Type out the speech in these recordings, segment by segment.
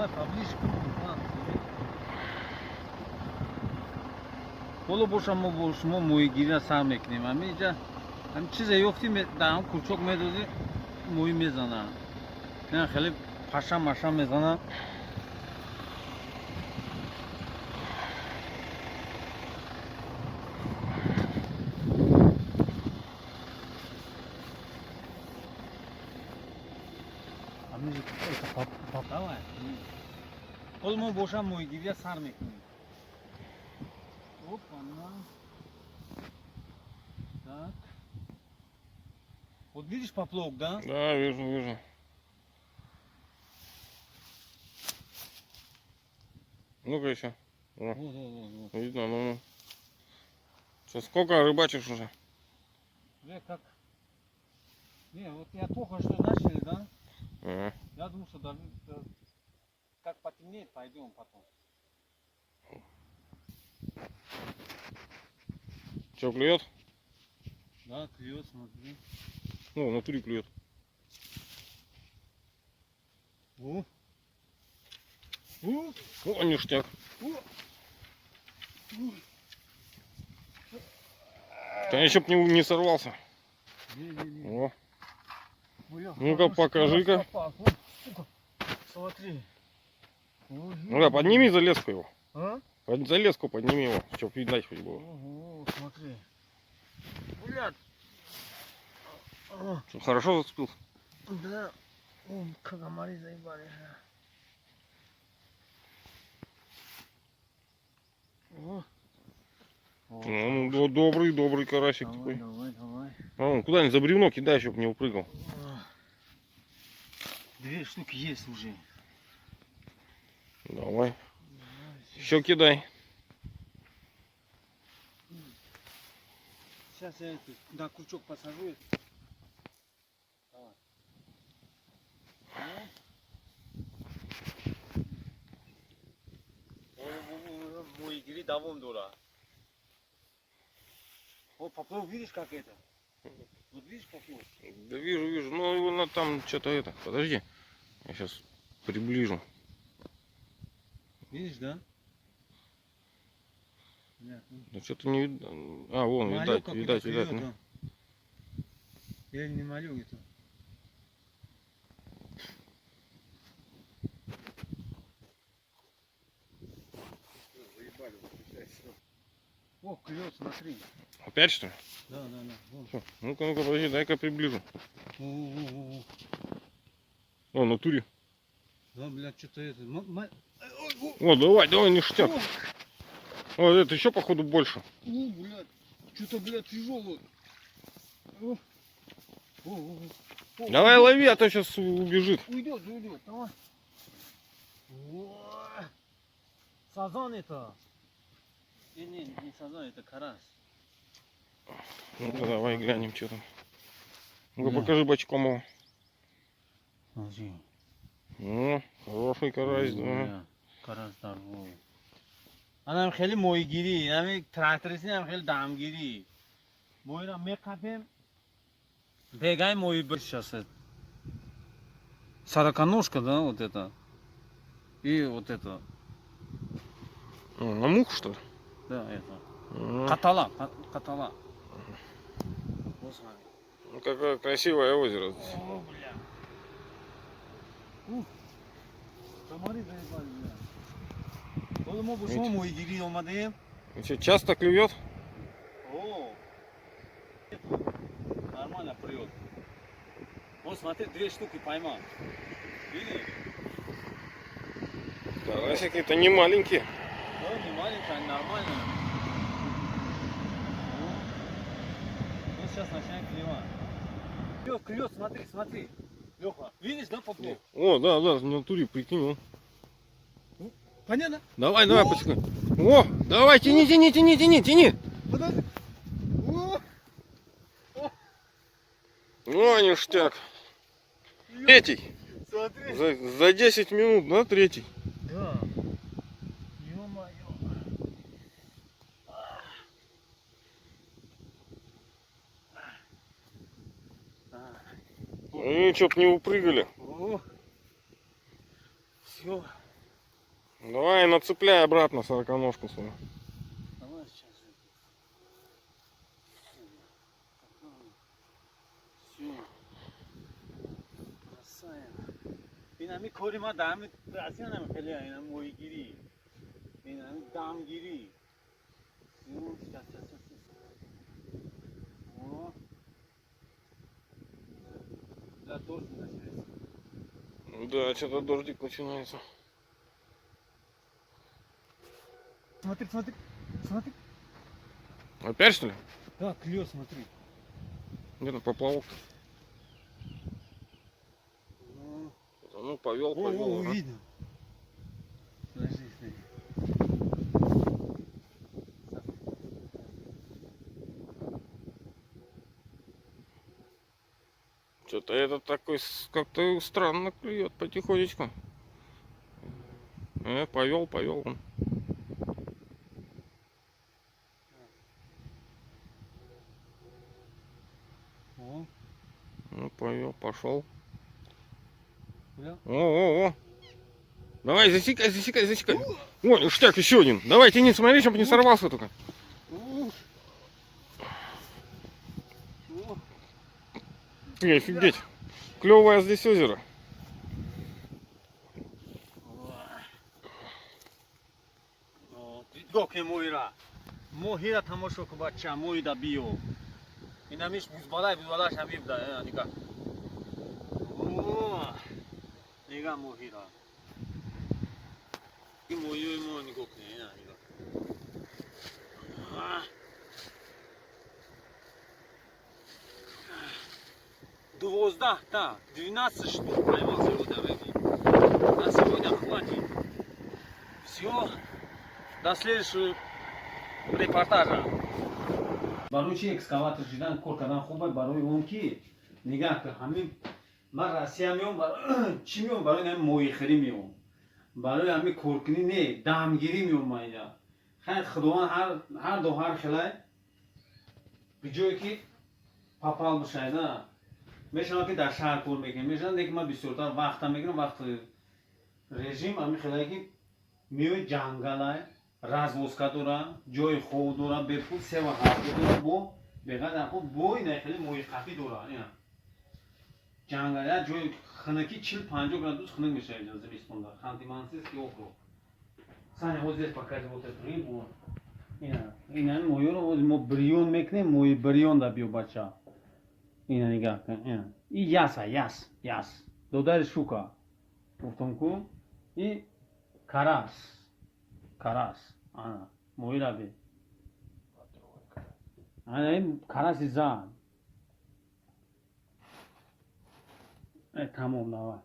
Давай поближе к нему. Коло бошамо мои гиря сам мекнем. Амиджа ам чизе ёфтим даам курчок медози мои мезана. Не хеле паша маша мезана. Амиджа это пап давай. Колмо боша мои гиря сар мекнем. Опа, на. Так. Вот видишь поплавок, да? Да, вижу. Ну-ка еще. Вот. Видно, ну. Что, сколько рыбачишь уже? Как? Не, вот я только что начали, да? Ага. Я думаю, что даже как потемнеет, пойдем потом. Что, клюет? Да, клюет, смотри. Ну, в натуре клюет. О, ништяк. Да еще б не сорвался. Не. О. Бля, Ну-ка, покажи-ка. Смотри. Ну да, подними залезку его. А? Залезку подними его, чтоб видать хоть было. Ого, смотри. Блядь. Что, хорошо зацепил? Да. О, как комары заебали. О. Ну, добрый карасик такой. Давай. А, куда-нибудь за бревно кидай, чтоб не упрыгал. 2 штуки есть уже. Давай. Еще кидай. Сейчас я на крючок посажу. Давай. Мой гири давом дура. О, поплавок, видишь как это? Вот видишь поплавок? Да вижу. Ну его надо там что-то это. Подожди. Я сейчас приближу. Видишь, да? Да что-то не видно. А, вон, видать. Да. Я не малю это. О, клюет, смотри. Опять что ли? Да. Вон. Ну-ка, подожди, дай-ка приближу. О. О, в натуре. Да, блядь, что-то это. О, давай, ништяк. О, это еще походу больше. О, блядь, что-то, блядь, тяжелое. Давай лови, а то сейчас убежит. Уйдет, давай. О, сазан это. Не сазан, это карась. Ну-ка, давай глянем, что там. Ну-ка, покажи бочком его. Смотри. О, хороший карась, да. Карась здоровый. Анам хели мои гири, нами тракторисни нам хели дам гири. Мои нам мекапем. Бегай мои сейчас это. Сороконожка, да, вот это. И вот это. На мух, что ли? Да, это. Катала. Вот смотри. Ну, какое красивое озеро. О, бля. Комары заебали, бля. Oğlum bu şu mu giriyor olmadı? Что, часто клюет? О. Нормально прет. Вот смотри, 2 штуки поймал. Видишь? Карасики-то не маленькие. Да, не маленькая, нормально. Вот сейчас начинает клевать. Клюет, смотри. Леха, видишь, да, поплыл? О, да, в натуре, прикинь. Он. Понятно? Давай, потихоньку. О, давай, тяни. Подожди. О, ништяк. Третий. Смотри. За 10 минут, да, третий? Да. Ё-моё. Ну, чтоб не упрыгали. Все. Давай, нацепляй обратно сороконожку свою. Давай сейчас. Все. Красавец. اینمی کاری ما دم راسی نمی خیلی اینا موی گیری اینمی دم گیری для дождь начинается. Да, что-то дождик начинается. Смотри, смотри, смотри. Опять что ли? Да, клёв, смотри. Где-то поплавок. Ну, Ну, повел, повел. о, ага. видно. Подожди, смотри. Что-то этот такой как-то странно клюет потихонечку. Повел, повел он. О, Ну, повел, пошел. бля. О. Давай, засекай, засекай, засекай. О, ништяк, еще один. Давай, тяни, смотри, чтобы не сорвался только. О. Офигеть. Клевое здесь озеро. دیدگاه که موهی را تماشا کن بچه موهی دا بیو این همیش بوزبالایش همی بده نگاه نگاه موهی را این موهی ما نگاه کنه نگاه 12 та 12 штук поймал сегодня рыбы. На сегодня хватит. Все. До следующего репортажа. Баручи экскаватор жидан коркадан хубай барои он ки нигах ка ҳамин ман Россия меом чӣ меом барои ҳамин моҳихӯрӣ меом барои ҳамин коркунӣ не дамгирӣ меом майда хайр худованд ҳар до ҳар хелай би ҷое ки папал бошайда мешавад ки дар шаҳр кор мекунем мешавад лекин ман бисёртар вақтам мегирам вақти режим ҳамин хелае ки меои ҷангалай развозка дора ҷои хов дора бепул сева ҳафта дора бо беқадр хуб бо ина хеле моҳиқафӣ дора ина ҷангал ҷои хинаки 40-50 градус хинак мешавад ин зимистонда хантимансиз ки охро сани ҳоз здесь показывает рыбу ина моҳиро мо бриён мекунем моҳи бриён да биё бача ина нигоҳ кун ина и яса яс додари шука гуфтам ку и карас ана моҳира бе ана ин караси зан тамом давай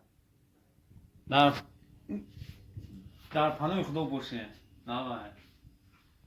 дар паноҳи худо бошем давай